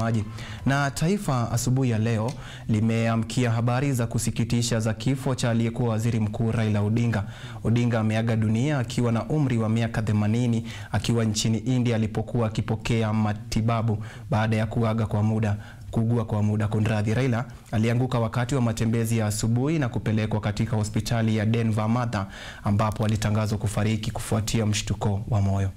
mtazamaji. Na taifa asubuhi ya leo limeamkia habari za kusikitisha za kifo cha aliyekuwa waziri mkuu Raila Odinga. Odinga ameaga dunia akiwa na umri wa miaka 80 akiwa nchini India alipokuwa akipokea matibabu baada ya kuugua kwa muda. Kunradhi, Raila alianguka wakati wa matembezi ya asubuhi na kupelekwa katika hospitali ya Denver Mater ambapo alitangazwa kufariki kufuatia mshtuko wa moyo.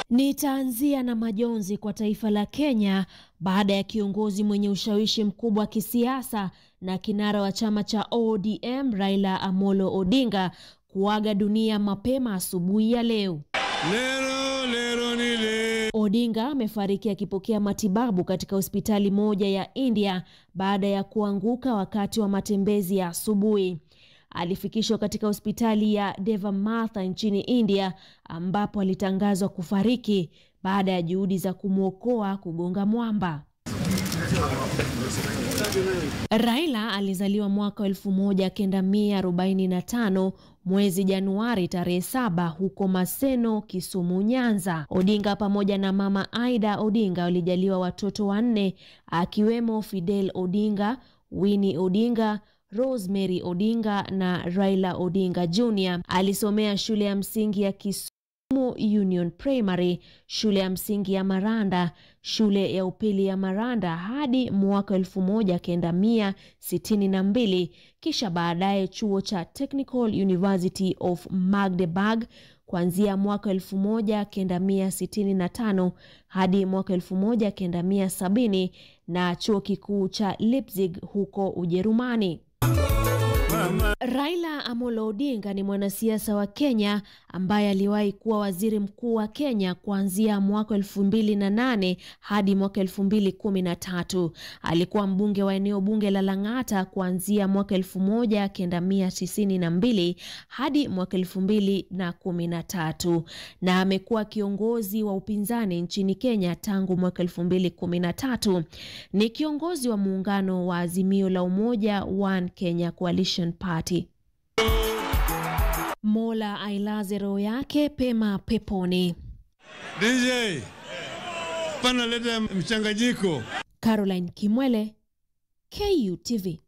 Nitaanzia na majonzi kwa taifa la Kenya baada ya kiongozi mwenye ushawishi mkubwa wa kisiasa na kinara wa chama cha ODM Raila Amolo Odinga kuaga dunia mapema asubuhi ya leo. Odinga amefariki akipokea matibabu katika hospitali moja ya India baada ya kuanguka wakati wa matembezi ya asubuhi. Alifikishwa katika hospitali ya Denver Mater nchini India ambapo alitangazwa kufariki baada ya juhudi za kumwokoa kugonga mwamba. Raila alizaliwa mwaka 1945 mwezi Januari tarehe 7 huko Maseno, Kisumu, Nyanza. Odinga pamoja na mama Aida Odinga walijaliwa watoto 4 akiwemo Fidel Odinga, Winnie Odinga, Rosemary Odinga na Raila Odinga Jr. Alisomea shule ya msingi ya Kisumu Union Primary, shule ya msingi ya Maranda, shule ya upili ya Maranda hadi mwaka 1962, kisha baadaye chuo cha Technical University of Magdeburg kuanzia mwaka 1965 hadi mwaka 1970 na chuo kikuu cha Leipzig huko Ujerumani. Raila Amolo Odinga ni mwanasiasa wa Kenya ambaye aliwahi kuwa waziri mkuu wa Kenya kuanzia mwaka 2008 hadi mwaka 2013. Alikuwa mbunge wa eneo bunge la Lang'ata kuanzia mwaka 1992 hadi mwaka 2013 na amekuwa kiongozi wa upinzani nchini Kenya tangu mwaka 2013. Ni kiongozi wa muungano wa Azimio la Umoja One Kenya Coalition Party. Mola ailaze roho yake pema peponi. DJ pana leta mchanganyiko. Caroline Kimwele, KUTV.